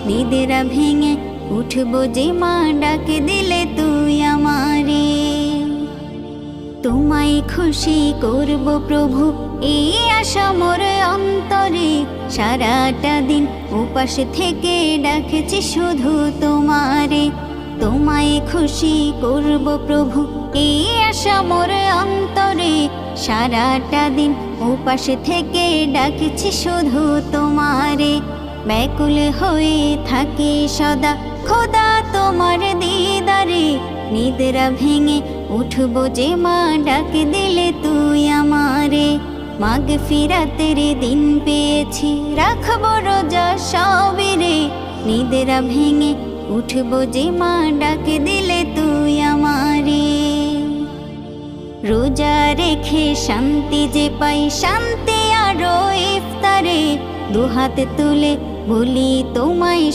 নিদেরা ভেঙে উঠবো যে মা ডাকে দিলে তুই আমারে। তোমায় খুশি করব প্রভু এই আশা মোর অন্তরে, সারাটা দিন উপাস থেকে ডাকছি শুধু তোমারে। তোমায় খুশি করব প্রভু এই আশা মোর অন্তরে, সারাটা দিন উপাস থেকে ডাকছি শুধু তোমারে। ব্যাকুল হয়ে থাকি সদা খোদা তোমার দিদারে, নিদেরা ভেঙে উঠবো যে মা ডাকে দিলে তুই আমারে। মাগফিরাতের দিন পেয়েছি রাখবো রোজা সবেরে, নিদেরা ভেঙে উঠবো যে মা ডাকে দিলে তুই আমারে। রোজা রেখে শান্তি যে পাই, শান্তি আরো ইফতারে, দুহাত তুলে বলি তোমায়